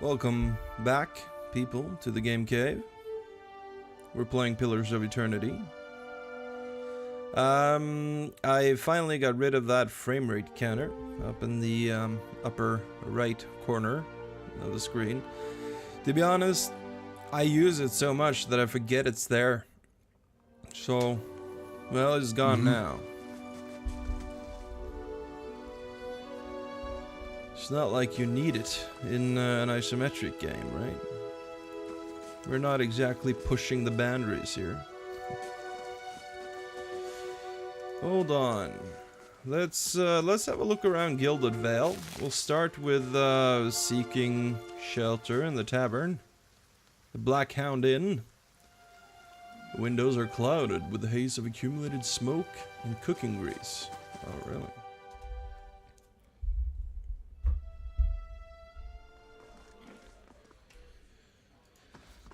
Welcome back, people, to the game cave. We're playing Pillars of Eternity. I finally got rid of that frame rate counter up in the upper right corner of the screen. To be honest, I use it so much that I forget it's there. So, well, it's gone now. It's not like you need it in an isometric game, right? We're not exactly pushing the boundaries here. Hold on. Let's have a look around Gilded Vale. We'll start with seeking shelter in the tavern. The Black Hound Inn. The windows are clouded with the haze of accumulated smoke and cooking grease. Oh, really?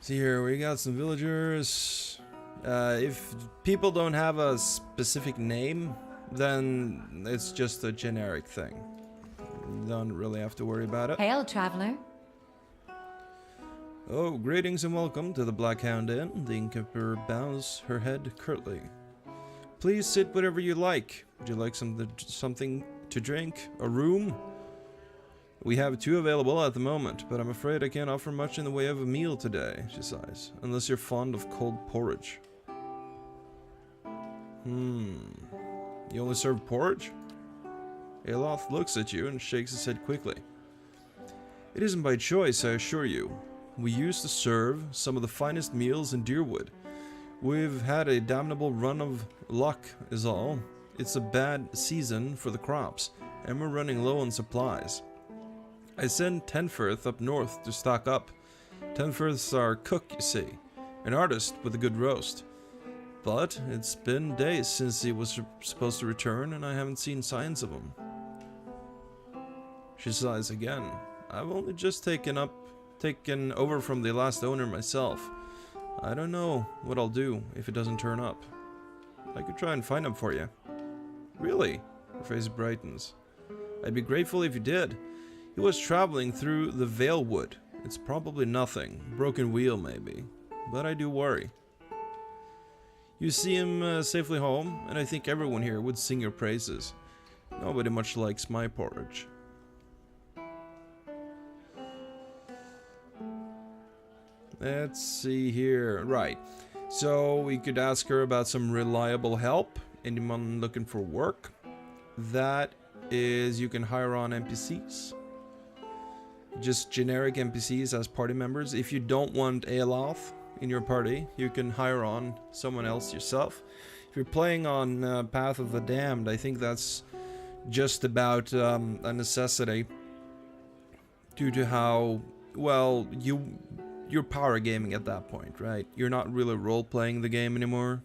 See here, we got some villagers. If people don't have a specific name, then it's just a generic thing. You don't really have to worry about it. Hail, traveler. Oh, greetings and welcome to the Black Hound Inn. The innkeeper bows her head curtly. Please sit whatever you like. Would you like something to drink? A room? We have 2 available at the moment, but I'm afraid I can't offer much in the way of a meal today, she sighs. Unless you're fond of cold porridge. You only serve porridge? Aloth looks at you and shakes his head quickly. It isn't by choice, I assure you. We used to serve some of the finest meals in Dyrwood. We've had a damnable run of luck, is all. It's a bad season for the crops, and we're running low on supplies. I sent Tenfirth up north to stock up. Tenfirth's our cook, you see. An artist with a good roast. But it's been days since he was supposed to return, and I haven't seen signs of him. She sighs again. I've only just taken over from the last owner myself. I don't know what I'll do if it doesn't turn up. I could try and find him for you. Really? Her face brightens. I'd be grateful if you did. He was traveling through the Vailwood. It's probably nothing. Broken wheel, maybe. But I do worry. You see him safely home, and I think everyone here would sing your praises. Nobody much likes my porridge. Let's see here. Right. So we could ask her about some reliable help. Anyone looking for work? That is, you can hire on NPCs. Just generic NPCs as party members. If you don't want Aloth in your party, you can hire on someone else yourself. If you're playing on Path of the Damned, I think that's just about a necessity due to how, well, you're power gaming at that point, right? You're not really role-playing the game anymore.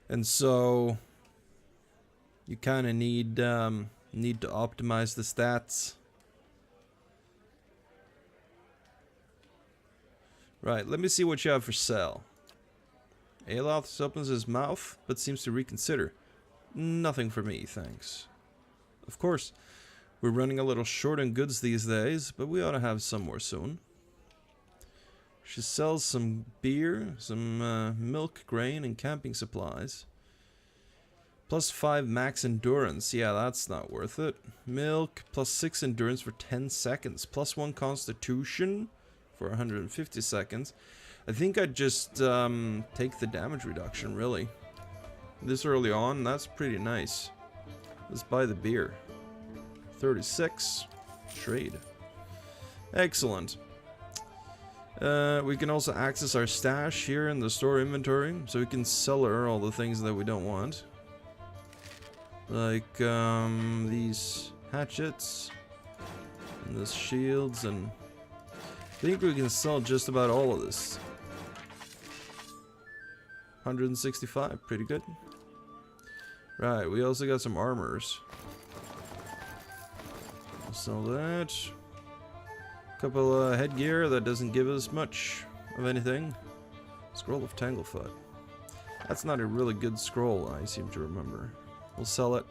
And so you kind of need to optimize the stats. Right, let me see what you have for sale. Aloth opens his mouth, but seems to reconsider. Nothing for me, thanks. Of course, we're running a little short on goods these days, but we ought to have some more soon. She sells some beer, some milk, grain, and camping supplies. +5 max endurance, yeah, that's not worth it. Milk, +6 endurance for 10 seconds, +1 constitution for 150 seconds. I think I'd just take the damage reduction, really. This early on, that's pretty nice. Let's buy the beer. 36. Trade. Excellent. We can also access our stash here in the store inventory, so we can sell her all the things that we don't want. Like these hatchets, and these shields, and I think we can sell just about all of this. 165, pretty good. Right, we also got some armors. We'll sell that. Couple headgear that doesn't give us much of anything. Scroll of Tanglefoot. That's not a really good scroll, I seem to remember. We'll sell it.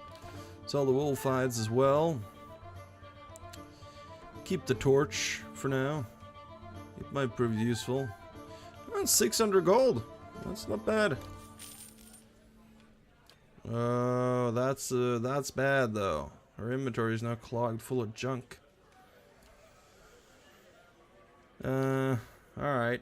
Sell the wolf hides as well. keep the torch for now. It might prove useful. Oh, 600 gold. That's not bad. Oh, that's bad though. Our inventory is now clogged full of junk. Alright.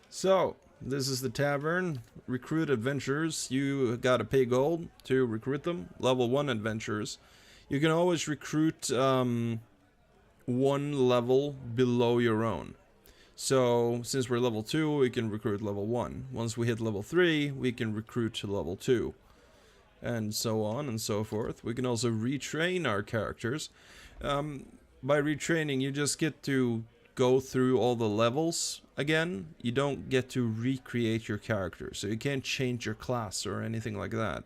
So, this is the tavern. Recruit adventurers. You gotta pay gold to recruit them. Level 1 adventurers. You can always recruit one level below your own. So, since we're level 2, we can recruit level 1. Once we hit level 3, we can recruit to level 2. And so on and so forth. We can also retrain our characters. By retraining, you just get to go through all the levels again. You don't get to recreate your character, so you can't change your class or anything like that.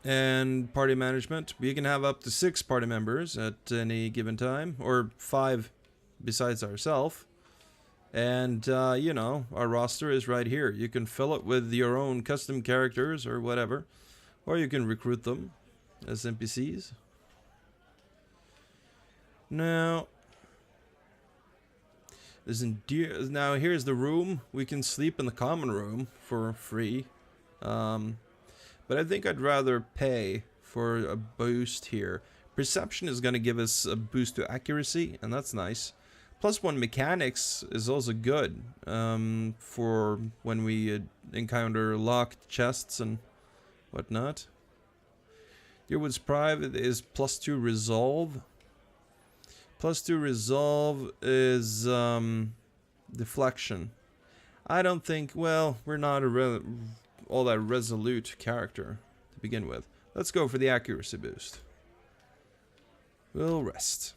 And party management. We can have up to 6 party members at any given time, or 5 besides ourselves. And, you know, our roster is right here. You can fill it with your own custom characters or whatever. Or you can recruit them as NPCs. Now, now here's the room. We can sleep in the common room for free. But I think I'd rather pay for a boost here. Perception is going to give us a boost to accuracy, and that's nice. +1 mechanics is also good for when we encounter locked chests and whatnot. Dyrwood's Pride is +2 resolve. +2 resolve is deflection. I don't think, well, we're not all that resolute character to begin with. Let's go for the accuracy boost. We'll rest.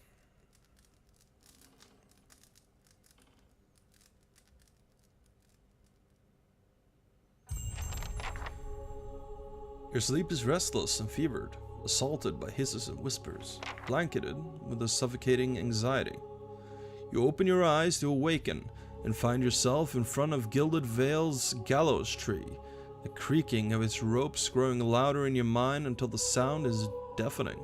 Your sleep is restless and fevered, assaulted by hisses and whispers, blanketed with a suffocating anxiety. You open your eyes to awaken and find yourself in front of Gilded Vale's gallows tree, the creaking of its ropes growing louder in your mind until the sound is deafening.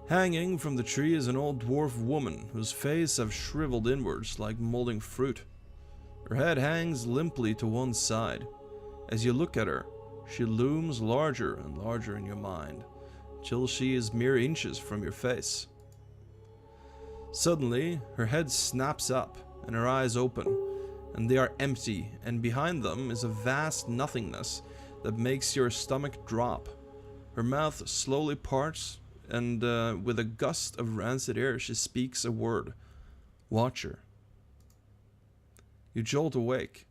Hanging from the tree is an old dwarf woman whose face has shriveled inwards like molding fruit. Her head hangs limply to one side. As you look at her, she looms larger and larger in your mind, till she is mere inches from your face. Suddenly, her head snaps up, and her eyes open, and they are empty, and behind them is a vast nothingness that makes your stomach drop. Her mouth slowly parts, and with a gust of rancid air she speaks a word. Watcher. You jolt awake.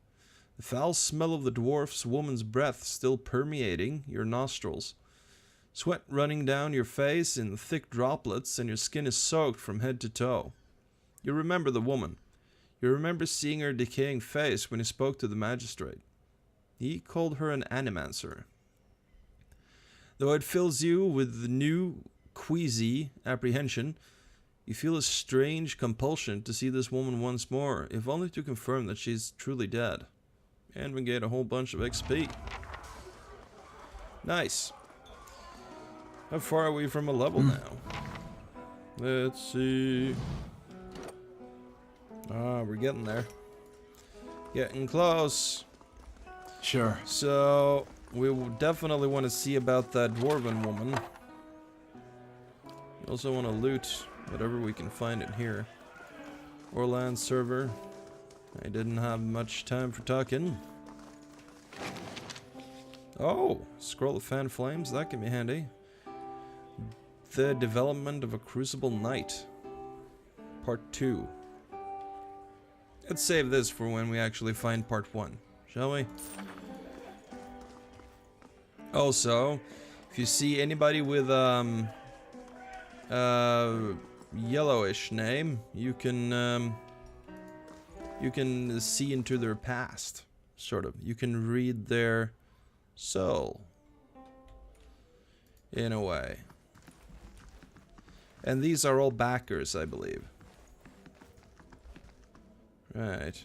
The foul smell of the dwarf's woman's breath still permeating your nostrils. Sweat running down your face in thick droplets, and your skin is soaked from head to toe. You remember the woman. You remember seeing her decaying face when you spoke to the magistrate. He called her an animancer. Though it fills you with new, queasy apprehension, you feel a strange compulsion to see this woman once more, if only to confirm that she's truly dead. And we get a whole bunch of XP. Nice. How far are we from a level now? Let's see. Ah, we're getting there. Getting close. Sure. So, we will definitely want to see about that dwarven woman. We also want to loot whatever we can find in here. Orland server. I didn't have much time for talking. Oh, scroll of fan flames, that can be handy. The development of a crucible knight. Part 2. Let's save this for when we actually find part 1, shall we? Also, if you see anybody with yellowish name, you can see into their past, sort of. You can read their soul, in a way. And these are all backers, I believe. Right.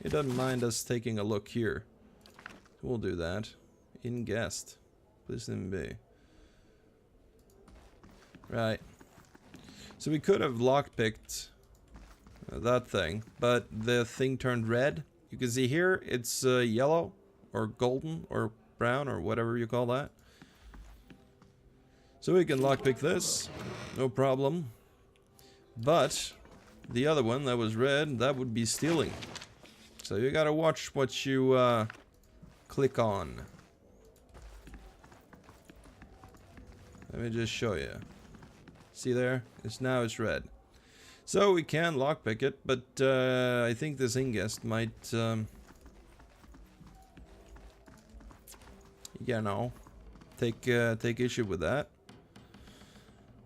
He doesn't mind us taking a look here. We'll do that. In guest. Please let me be. Right. So we could have lockpicked that thing, but the thing turned red. You can see here it's yellow or golden or brown or whatever you call that. So we can lockpick this, no problem. But the other one that was red, that would be stealing. So you gotta watch what you click on. Let me just show you. See there? Now it's red. So we can lockpick it, but I think this ingest might, you know, take issue with that.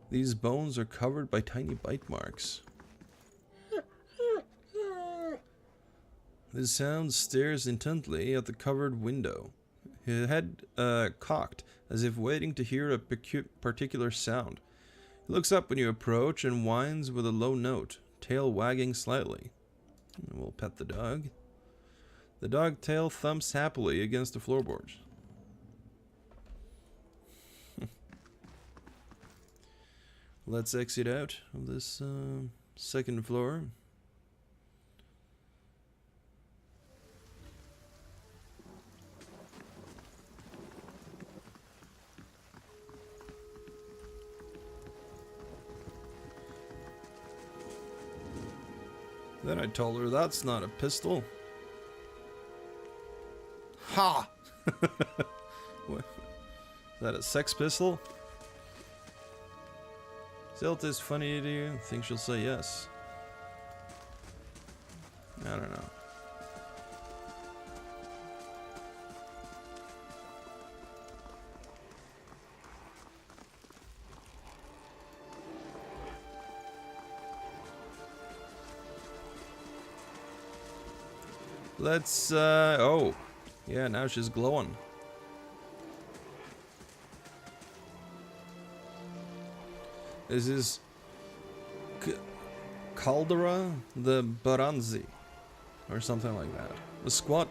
These bones are covered by tiny bite marks. The sound stares intently at the covered window, his head cocked, as if waiting to hear a particular sound. He looks up when you approach and whines with a low note, tail wagging slightly. We'll pet the dog. The dog tail thumps happily against the floorboards. Let's exit out of this second floor. Then I told her that's not a pistol. Ha! What? Is that a sex pistol? Zilt is funny to you? Think she'll say yes? I don't know. Let's, oh. Yeah, now she's glowing. This is Caldera the Baranzi, or something like that. The squat,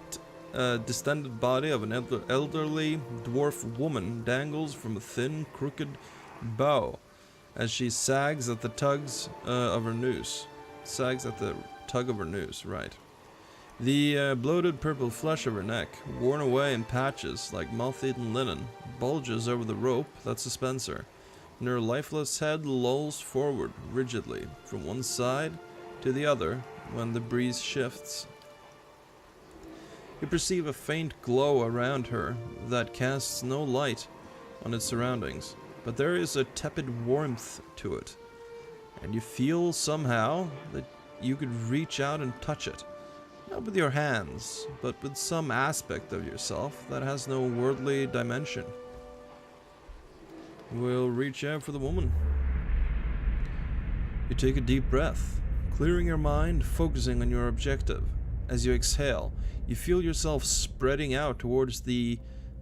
distended body of an elderly dwarf woman dangles from a thin, crooked bow as she sags at the tugs of her noose. Sags at the tug of her noose, right. The bloated purple flesh of her neck, worn away in patches like moth-eaten linen, bulges over the rope that suspends her, and her lifeless head lolls forward rigidly from one side to the other when the breeze shifts. You perceive a faint glow around her that casts no light on its surroundings, but there is a tepid warmth to it, and you feel somehow that you could reach out and touch it. Not with your hands, but with some aspect of yourself that has no worldly dimension. We'll reach out for the woman. You take a deep breath, clearing your mind, focusing on your objective. As you exhale, you feel yourself spreading out towards the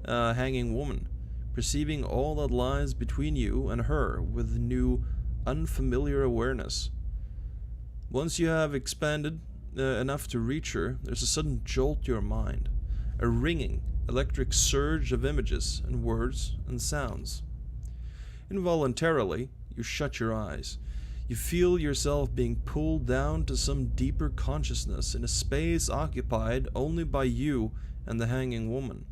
hanging woman, perceiving all that lies between you and her with new, unfamiliar awareness. Once you have expanded enough to reach her, there's a sudden jolt to your mind, a ringing, electric surge of images and words and sounds. Involuntarily, you shut your eyes. You feel yourself being pulled down to some deeper consciousness in a space occupied only by you and the hanging woman.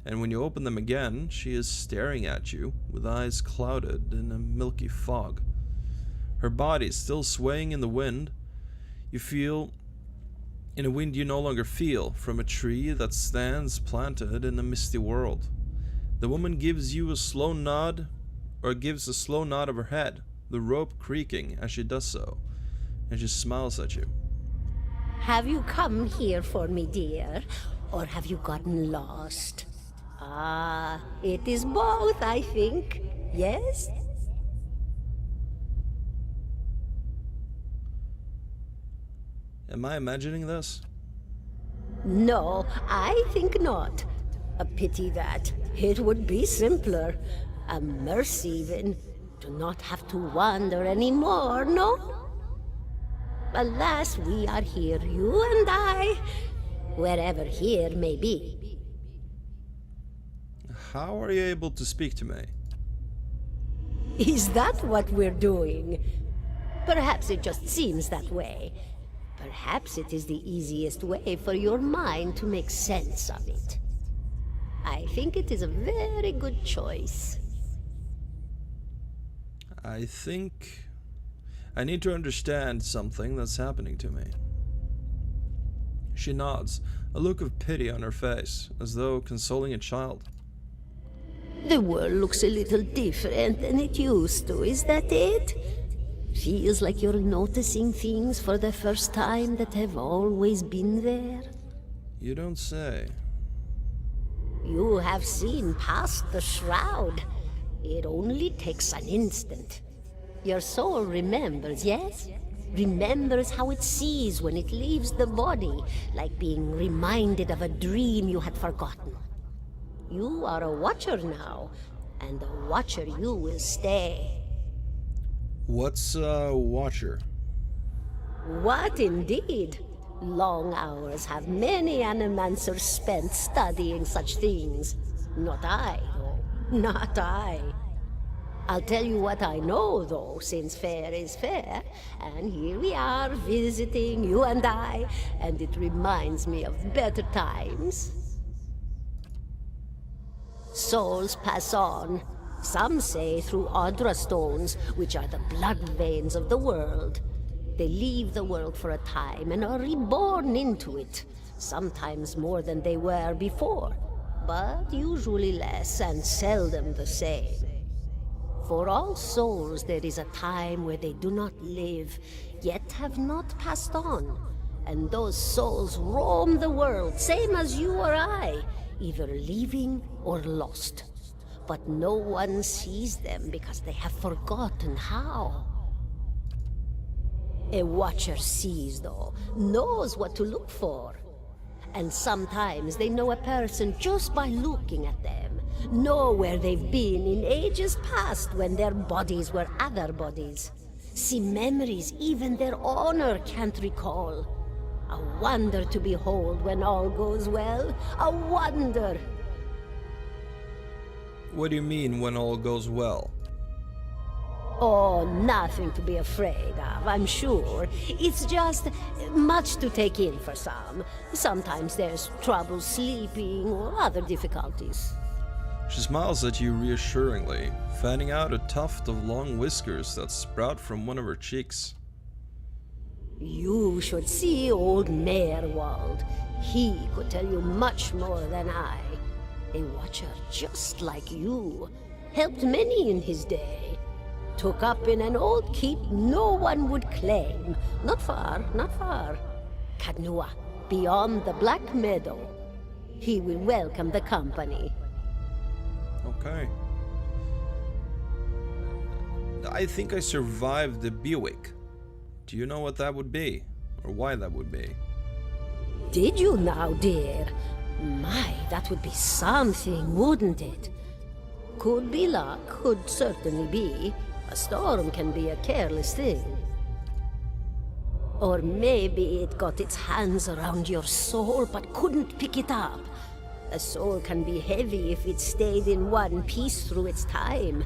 And when you open them again, she is staring at you with eyes clouded in a milky fog. Her body still swaying in the wind. You feel in a wind you no longer feel, from a tree that stands planted in a misty world. The woman gives you a slow nod, or gives a slow nod of her head, the rope creaking as she does so, and she smiles at you. Have you come here for me, dear, or have you gotten lost? Ah, it is both, I think. Yes? Am I imagining this? No, I think not. A pity that. It would be simpler. A mercy, even. To not have to wander anymore, no? Alas, we are here, you and I. Wherever here may be. How are you able to speak to me? Is that what we're doing? Perhaps it just seems that way. Perhaps it is the easiest way for your mind to make sense of it. I think it is a very good choice. I think I need to understand something that's happening to me. She nods, a look of pity on her face, as though consoling a child. The world looks a little different than it used to, is that it? Feels like you're noticing things for the first time that have always been there. You don't say. You have seen past the shroud. It only takes an instant. Your soul remembers, yes? Remembers how it sees when it leaves the body, like being reminded of a dream you had forgotten. You are a watcher now, and a watcher you will stay. What's a watcher? What indeed? Long hours have many animancers spent studying such things. Not I, though. Not I. I'll tell you what I know, though, since fair is fair, and here we are visiting, you and I, and it reminds me of better times. Souls pass on. Some say through Audra stones, which are the blood veins of the world. They leave the world for a time and are reborn into it, sometimes more than they were before, but usually less and seldom the same. For all souls there is a time where they do not live, yet have not passed on, and those souls roam the world, same as you or I, either leaving or lost. But no one sees them because they have forgotten how. A watcher sees, though, knows what to look for. And sometimes they know a person just by looking at them, know where they've been in ages past when their bodies were other bodies. See memories even their owner can't recall. A wonder to behold when all goes well, a wonder! What do you mean when all goes well? Oh, nothing to be afraid of, I'm sure. It's just much to take in for some. Sometimes there's trouble sleeping or other difficulties. She smiles at you reassuringly, fanning out a tuft of long whiskers that sprout from one of her cheeks. You should see old Merwald. He could tell you much more than I. A watcher just like you. Helped many in his day. Took up in an old keep no one would claim. Not far, not far. Kadnua, beyond the Black Meadow. He will welcome the company. Okay. I think I survived the Biwik. Do you know what that would be? Or why that would be? Did you now, dear? My, that would be something, wouldn't it? Could be luck, could certainly be. A storm can be a careless thing. Or maybe it got its hands around your soul but couldn't pick it up. A soul can be heavy if it stayed in one piece through its time.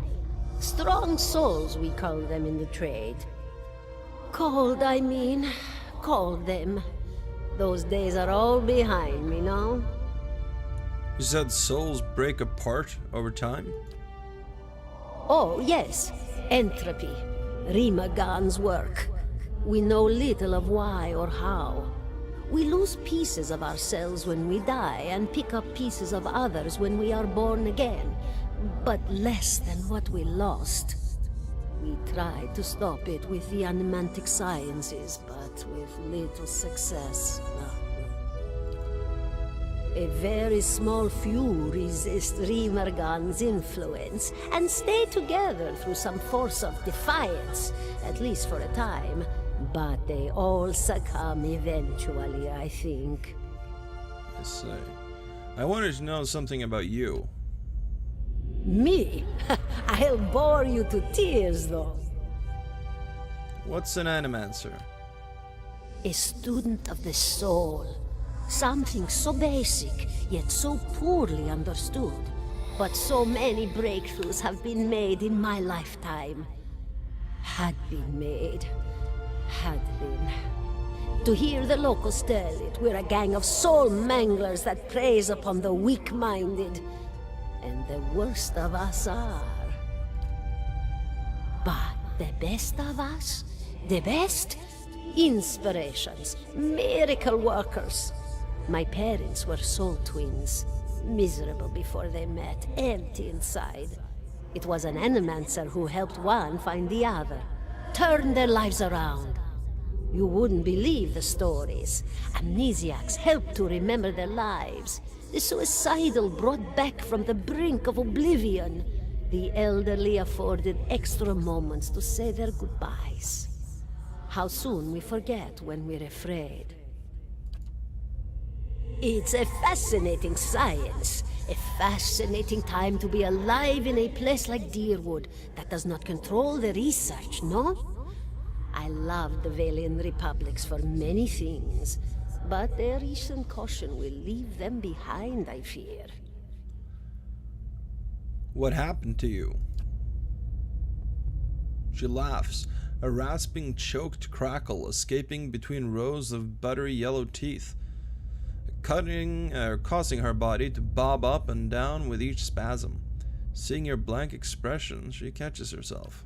Strong souls, we call them in the trade. Cold, I mean. Called them. Those days are all behind me, no? You said souls break apart over time? Oh, yes. Entropy. Rimagan's work. We know little of why or how. We lose pieces of ourselves when we die and pick up pieces of others when we are born again, but less than what we lost. We tried to stop it with the animantic sciences, but with little success. A very small few resist Rimergan's influence and stay together through some force of defiance, at least for a time. But they all succumb eventually, I think. I see. I wanted to know something about you. Me? I'll bore you to tears, though. What's an animancer? A student of the soul. Something so basic, yet so poorly understood. But so many breakthroughs have been made in my lifetime. Had been made. Had been. To hear the locals tell it, we're a gang of soul manglers that preys upon the weak-minded. And the worst of us are. But the best of us, the best? Inspirations, miracle workers. My parents were soul twins, miserable before they met, empty inside. It was an animancer who helped one find the other, turned their lives around. You wouldn't believe the stories. Amnesiacs helped to remember their lives. The suicidal brought back from the brink of oblivion. The elderly afforded extra moments to say their goodbyes. How soon we forget when we're afraid. It's a fascinating science. A fascinating time to be alive in a place like Dyrwood that does not control the research, no? I love the Vailian republics for many things, but their recent caution will leave them behind, I fear. What happened to you? She laughs, a rasping, choked crackle escaping between rows of buttery yellow teeth, causing her body to bob up and down with each spasm. Seeing your blank expression, she catches herself.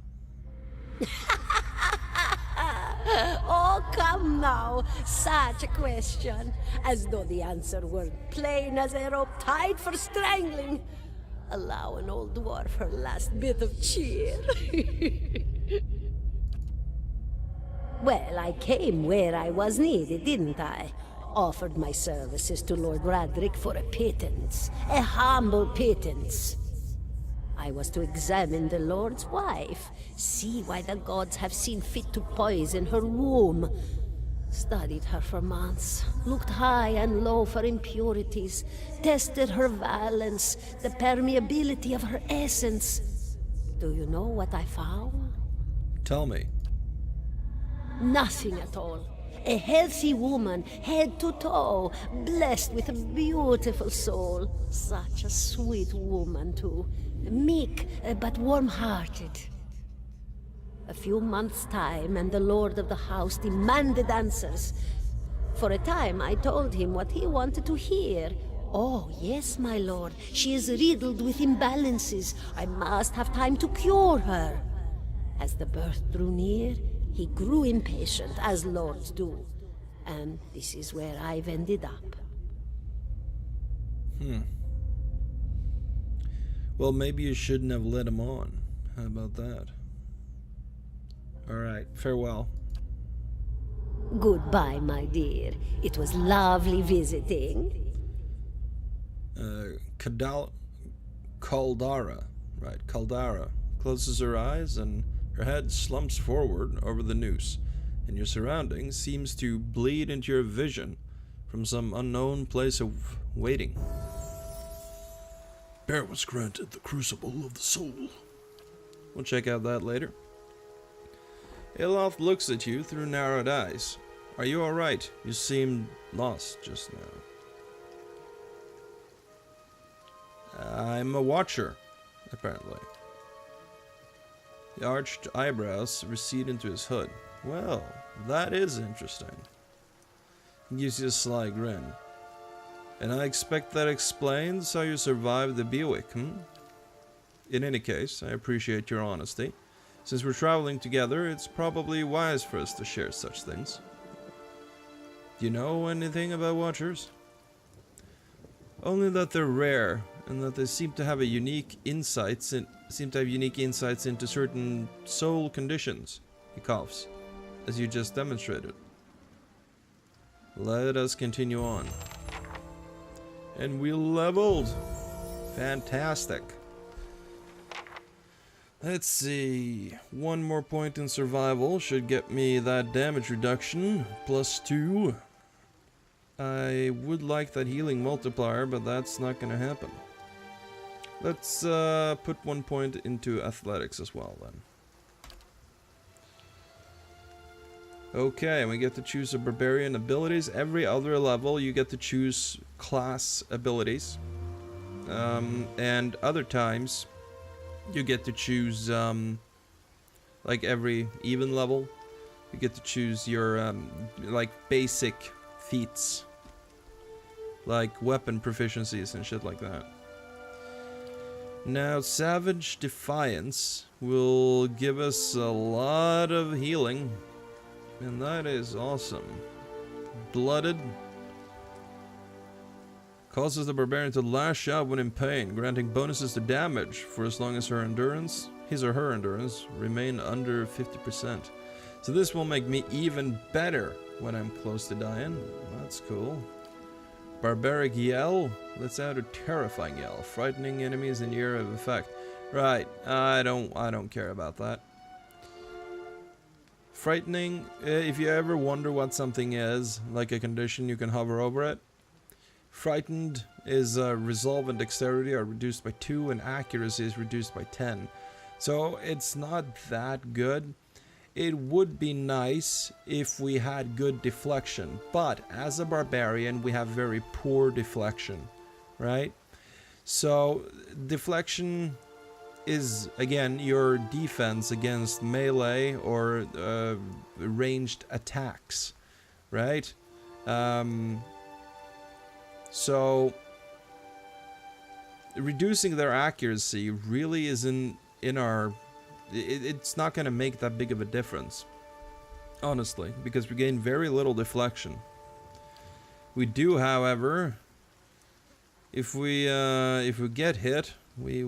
Oh, come now. Such a question. As though the answer were plain as a rope tied for strangling. Allow an old dwarf her last bit of cheer. Well, I came where I was needed, didn't I? Offered my services to Lord Radric for a pittance. A humble pittance. I was to examine the Lord's wife, see why the gods have seen fit to poison her womb. Studied her for months, looked high and low for impurities, tested her valence, the permeability of her essence. Do you know what I found? Tell me. Nothing at all. A healthy woman, head to toe, blessed with a beautiful soul. Such a sweet woman, too. Meek, but warm-hearted. A few months' time, and the lord of the house demanded answers. For a time, I told him what he wanted to hear. Oh, yes, my lord. She is riddled with imbalances. I must have time to cure her. As the birth drew near, he grew impatient, as lords do. And this is where I've ended up. Well, maybe you shouldn't have let him on. How about that? Alright, farewell. Goodbye, my dear. It was lovely visiting. Caldara. Right, Caldara. Closes her eyes and her head slumps forward over the noose, and your surroundings seems to bleed into your vision from some unknown place of waiting. Bear was granted the crucible of the soul. We'll check out that later. Aloth looks at you through narrowed eyes. Are you alright? You seemed lost just now. I'm a watcher, apparently. The arched eyebrows recede into his hood. Well, that is interesting. He gives you a sly grin. And I expect that explains how you survived the Bewick, In any case, I appreciate your honesty. Since we're traveling together, it's probably wise for us to share such things. Do you know anything about Watchers? Only that they're rare, and that they seem to have unique insights into certain soul conditions. He coughs, as you just demonstrated. Let us continue on. And we leveled. Fantastic. Let's see. One more point in survival should get me that damage reduction. +2. I would like that healing multiplier, but that's not gonna happen. Let's put 1 point into athletics as well then. Okay, and we get to choose a barbarian abilities. Every other level you get to choose class abilities. And other times, you get to choose, like every even level, you get to choose your, like, basic feats. Like weapon proficiencies and shit like that. Now, Savage Defiance will give us a lot of healing. And that is awesome. Blooded causes the barbarian to lash out when in pain, granting bonuses to damage for as long as his or her endurance, remain under 50%. So this will make me even better when I'm close to dying. That's cool. Barbaric Yell lets out a terrifying yell, frightening enemies in the area of effect. Right, I don't care about that. Frightening, if you ever wonder what something is, like a condition, you can hover over it. Frightened is resolve and dexterity are reduced by 2 and accuracy is reduced by 10. So it's not that good. It would be nice if we had good deflection, but as a barbarian we have very poor deflection, right? So deflection is, again, your defense against melee or ranged attacks, right? So reducing their accuracy really isn't in our... It's not going to make that big of a difference, honestly, because we gain very little deflection. We do, however, if we get hit, we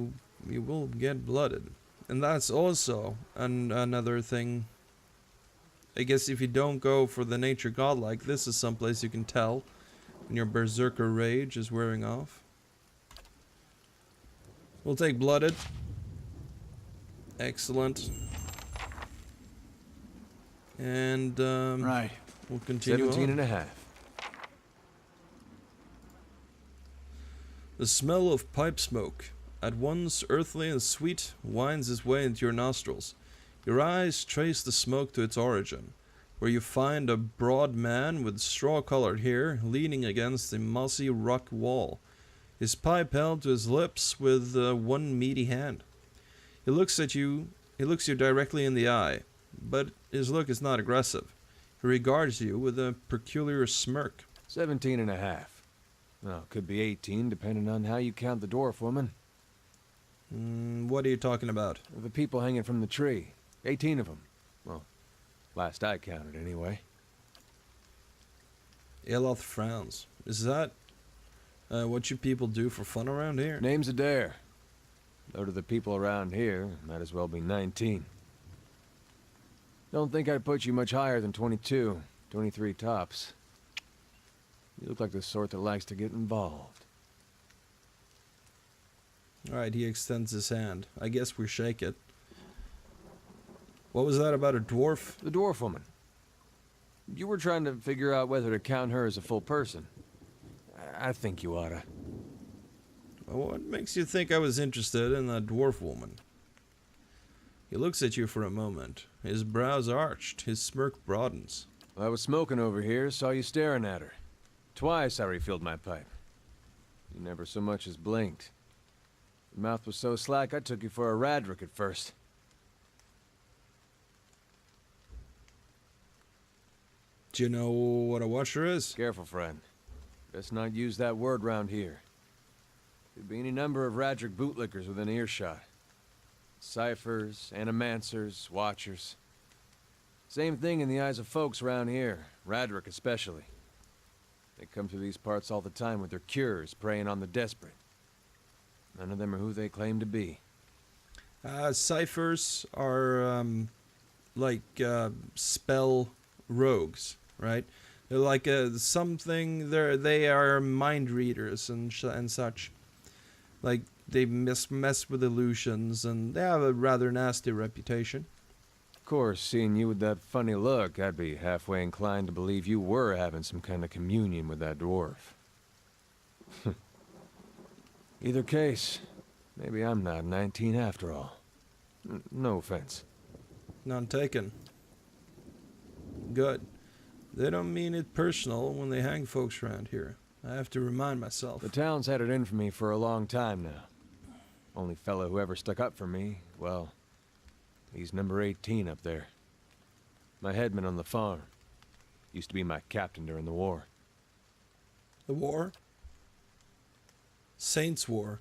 will get blooded, and that's also another thing. I guess if you don't go for the nature godlike, this is someplace you can tell when your berserker rage is wearing off. We'll take blooded. Excellent. And right. We'll continue 17 on. and a half. The smell of pipe smoke, at once earthly and sweet, winds its way into your nostrils. Your eyes trace the smoke to its origin, where you find a broad man with straw-colored hair leaning against a mossy rock wall, his pipe held to his lips with one meaty hand. He looks you directly in the eye, but his look is not aggressive. He regards you with a peculiar smirk. 17 and a half. Well, could be 18, depending on how you count the dwarf woman. What are you talking about? The people hanging from the tree. 18 of them. Well, last I counted, anyway. Eloth frowns. Is that what you people do for fun around here? Name's Adair. Though to the people around here, might as well be 19. Don't think I'd put you much higher than 22, 23 tops. You look like the sort that likes to get involved. Alright, he extends his hand. I guess we shake it. What was that about a dwarf? The dwarf woman. You were trying to figure out whether to count her as a full person. I think you oughta. Well, what makes you think I was interested in that dwarf woman? He looks at you for a moment. His brows arched, his smirk broadens. I was smoking over here, saw you staring at her. Twice I refilled my pipe. You never so much as blinked. Your mouth was so slack I took you for a Radric at first. Do you know what a watcher is? Careful, friend. Best not use that word round here. Could be any number of Radric bootlickers within earshot. Ciphers, animancers, watchers. Same thing in the eyes of folks around here, Radric especially. They come through these parts all the time with their cures, preying on the desperate. None of them are who they claim to be. Ciphers are like spell rogues, right? They're like something. They are mind readers and such. Like they mess with illusions, and they have a rather nasty reputation. Of course, seeing you with that funny look, I'd be halfway inclined to believe you were having some kind of communion with that dwarf. Either case, maybe I'm not 19 after all. No offense. None taken. Good. They don't mean it personal when they hang folks around here. I have to remind myself. The town's had it in for me for a long time now. Only fellow who ever stuck up for me, well, he's number 18 up there. My headman on the farm. Used to be my captain during the war. The war? Saints' War.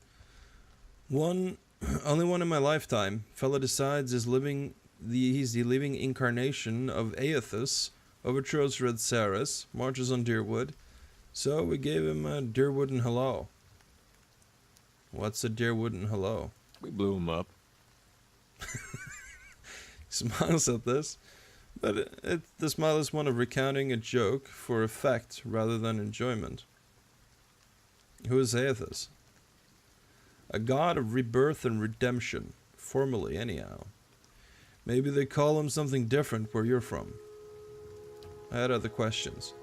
Only one in my lifetime. Fella decides he's the living incarnation of Aethys, overthrows Red Saris, marches on Dyrwood. So we gave him a Dyrwood and hello. What's a Dyrwood and hello? We blew him up. He smiles at this, but the smile is one of recounting a joke for effect rather than enjoyment. Who is Aethys? A god of rebirth and redemption, formally anyhow. Maybe they call him something different where you're from. I had other questions.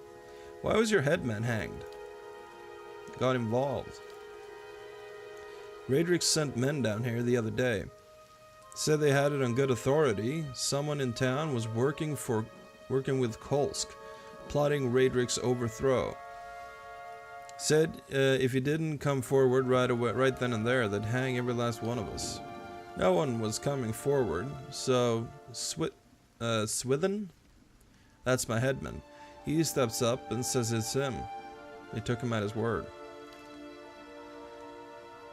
Why was your headman hanged? Got involved. Radrix sent men down here the other day. Said they had it on good authority. Someone in town was working with Kolsk, plotting Radrix's overthrow. Said if he didn't come forward right then and there, they'd hang every last one of us. No one was coming forward, so Swithin? That's my headman. He steps up and says it's him. They took him at his word.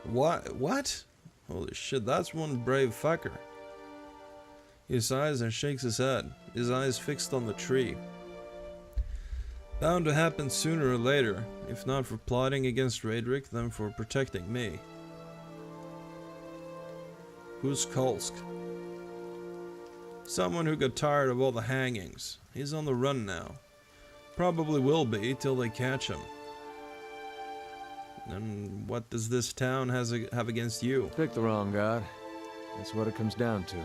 What? Holy shit, that's one brave fucker. He sighs and shakes his head, his eyes fixed on the tree. Bound to happen sooner or later, if not for plotting against Radrix, then for protecting me. Who's Kolsk? Someone who got tired of all the hangings. He's on the run now. Probably will be till they catch him. And what does this town have against you? Picked the wrong god. That's what it comes down to.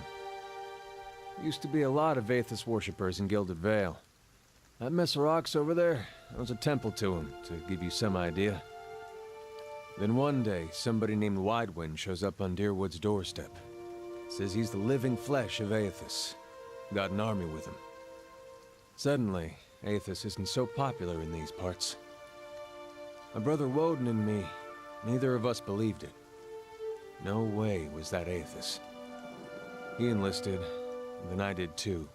Used to be a lot of Aethys worshippers in Gilded Vale. That mess of rocks over there, that was a temple to him, to give you some idea. Then one day, somebody named Widewind shows up on Dyrwood's doorstep. Says he's the living flesh of Aethys. Got an army with him. Suddenly, Aethys isn't so popular in these parts. My brother Woden and me, neither of us believed it. No way was that Aethys. He enlisted, and then I did too.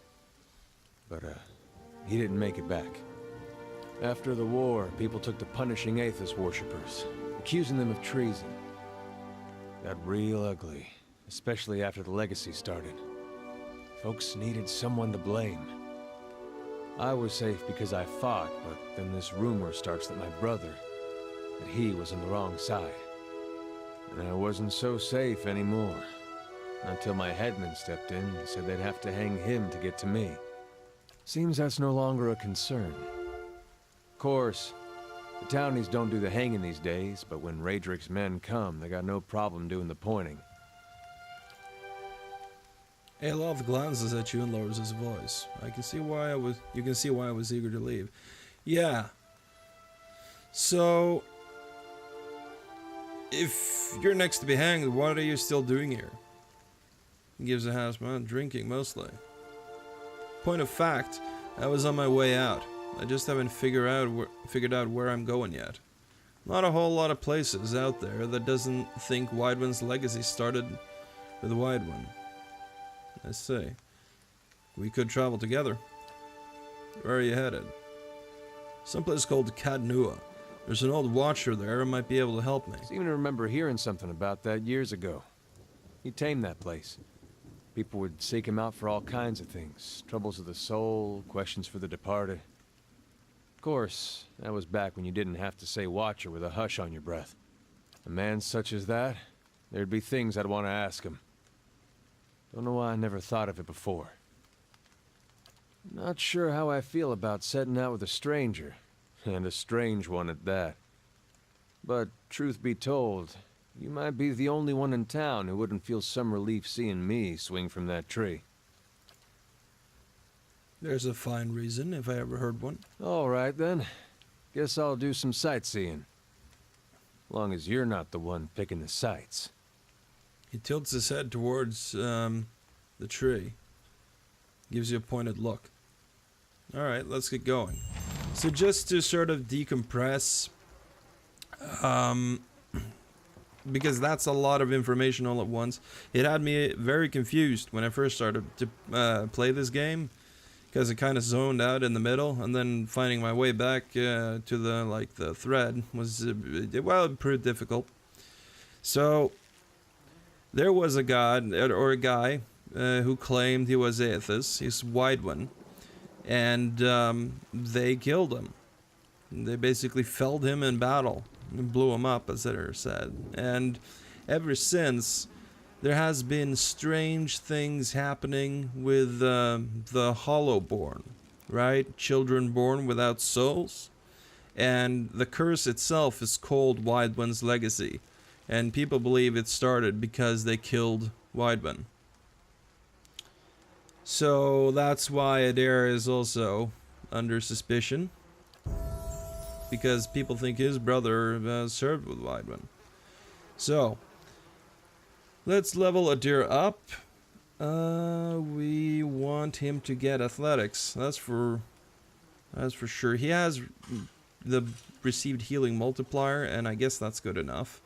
But, he didn't make it back. After the war, people took to punishing Aethys worshippers, accusing them of treason. Got real ugly, especially after the legacy started. Folks needed someone to blame. I was safe because I fought, but then this rumor starts that my brother, that he was on the wrong side. And I wasn't so safe anymore. Until my headman stepped in and said they'd have to hang him to get to me. Seems that's no longer a concern. Of course, the townies don't do the hanging these days, but when Radrix's men come, they got no problem doing the pointing. Aloth glances at you and lowers his voice. You can see why I was eager to leave. Yeah. So, if you're next to be hanged, what are you still doing here? He gives a half smile, drinking mostly. Point of fact, I was on my way out. I just haven't figured out where I'm going yet. Not a whole lot of places out there that doesn't think Widewind's legacy started with Widewind. I see. We could travel together. Where are you headed? Someplace called Cadnua. There's an old watcher there who might be able to help me. Seem to remember hearing something about that years ago. He tamed that place. People would seek him out for all kinds of things. Troubles of the soul, questions for the departed. Of course, that was back when you didn't have to say watcher with a hush on your breath. A man such as that, there'd be things I'd want to ask him. Don't know why I never thought of it before. Not sure how I feel about setting out with a stranger, and a strange one at that. But truth be told, you might be the only one in town who wouldn't feel some relief seeing me swing from that tree. There's a fine reason, if I ever heard one. All right, then. Guess I'll do some sightseeing. Long as you're not the one picking the sights. He tilts his head towards the tree. Gives you a pointed look. Alright, let's get going. So just to sort of decompress Because that's a lot of information all at once. It had me very confused when I first started to play this game, because it kind of zoned out in the middle, and then finding my way back to the thread was well, it proved difficult. So there was a god or a guy who claimed he was Aethys. He's Wide One, and they killed him. They basically felled him in battle. Blew him up, as it said. And ever since, there has been strange things happening with the Hollowborn, right? Children born without souls. And the curse itself is called Wide One's legacy. And people believe it started because they killed Wide One. So that's why Adair is also under suspicion, because people think his brother served with Wide One. So let's level Adair up. We want him to get athletics. That's for sure. He has the received healing multiplier, and I guess that's good enough.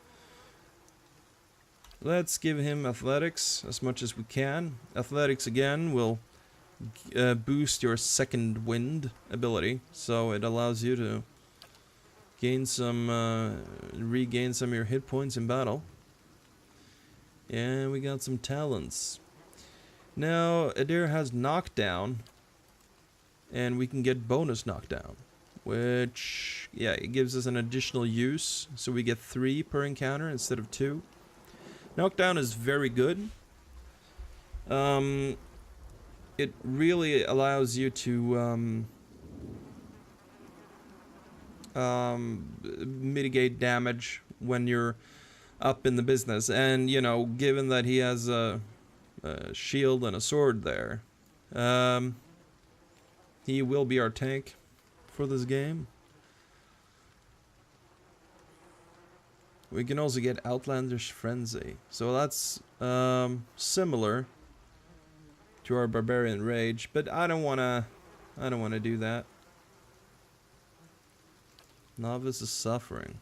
Let's give him athletics as much as we can. Athletics again will boost your second wind ability, so it allows you to gain some, regain some of your hit points in battle. And we got some talents. Now, Adair has knockdown, and we can get bonus knockdown, which, yeah, it gives us an additional use, so we get 3 per encounter instead of 2. Knockdown is very good. It really allows you to mitigate damage when you're up in the business, and you know, given that he has a shield and a sword there, he will be our tank for this game. We can also get Outlander's Frenzy, so that's similar to our Barbarian Rage, but I don't wanna do that. Novice is Suffering.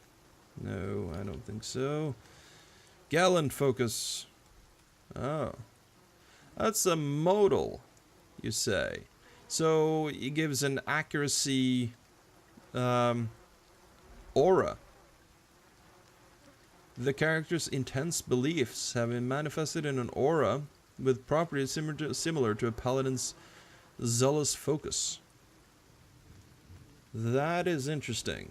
No, I don't think so. Gallant Focus. Oh. That's a modal, you say. So it gives an accuracy aura. The character's intense beliefs have been manifested in an aura with properties similar to a paladin's zealous focus. That is interesting.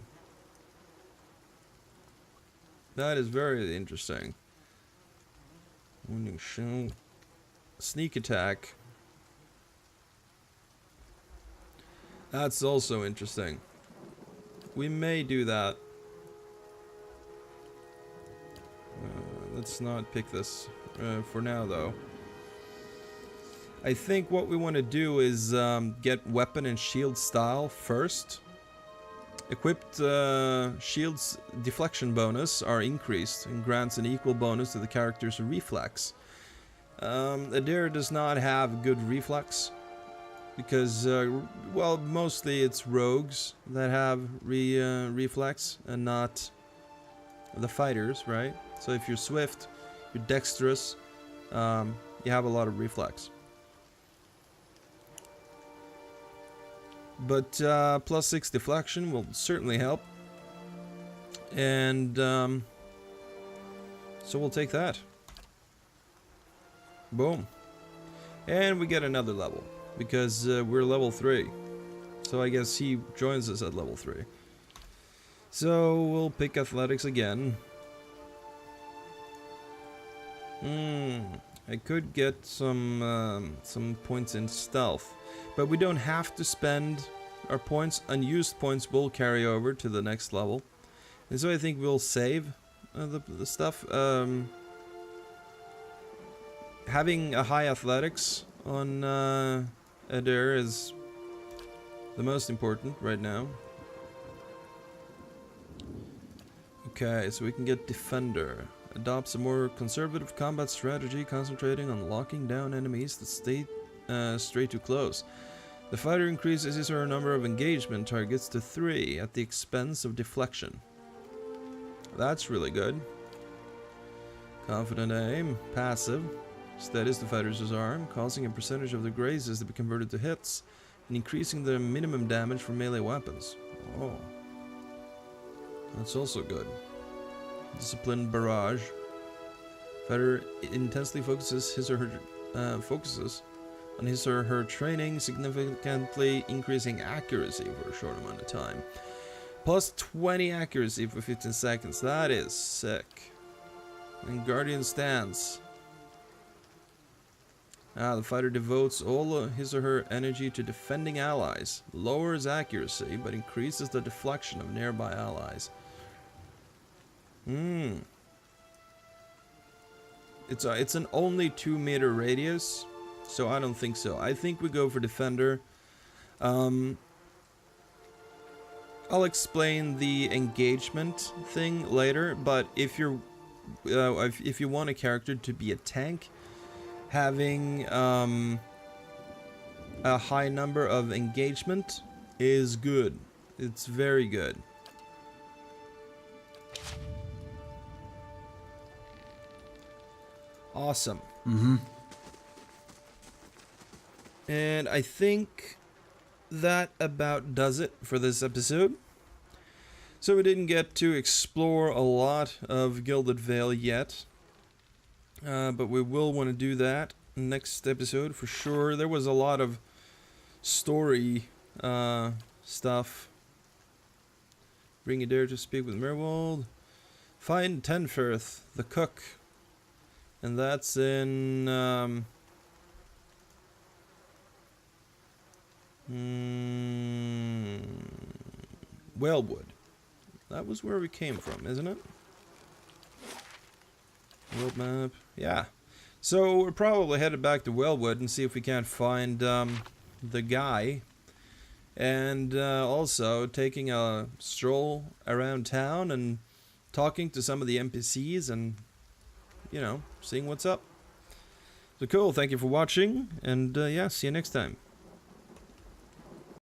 That is very interesting. Wounding show. Sneak attack. That's also interesting. We may do that. Let's not pick this for now, though. I think what we want to do is get weapon and shield style first. Equipped shields deflection bonus are increased and grants an equal bonus to the character's reflex. Adair does not have good reflex because, well, mostly it's rogues that have reflex and not the fighters, right? So if you're swift, you're dexterous, you have a lot of reflex. But +6 deflection will certainly help. And so we'll take that. Boom. And we get another level because we're level 3. So I guess he joins us at level 3. So we'll pick athletics again. I could get some points in stealth, but we don't have to spend our points. Unused points will carry over to the next level, and so I think we'll save the stuff. Having a high athletics on Adair is the most important right now. Okay, so we can get Defender. Adopts a more conservative combat strategy, concentrating on locking down enemies that stay straight too close. The fighter increases his or her number of engagement targets to 3 at the expense of deflection. That's really good. Confident aim. Passive. Steadies the fighter's arm, causing a percentage of the grazes to be converted to hits, and increasing the minimum damage for melee weapons. Oh. That's also good. Disciplined barrage. Fighter intensely focuses on his or her training, significantly increasing accuracy for a short amount of time. Plus 20 accuracy for 15 seconds. That is sick. And Guardian Stance. The fighter devotes all his or her energy to defending allies. Lowers accuracy, but increases the deflection of nearby allies. It's an only 2-meter radius, so I don't think so. I think we go for Defender. I'll explain the engagement thing later, but if you want a character to be a tank, having a high number of engagement is good. It's very good. Awesome. And I think that about does it for this episode. So we didn't get to explore a lot of Gilded Vale yet. But we will want to do that next episode for sure. There was a lot of story stuff. Bring Adair to speak with Merwold. Find Tenfirth, the cook. And that's in Whalewood. That was where we came from, isn't it? World map. Yeah. So we're probably headed back to Whalewood and see if we can't find the guy. And also taking a stroll around town and talking to some of the NPCs and, you know, seeing what's up. So cool. Thank you for watching. And yeah, see you next time.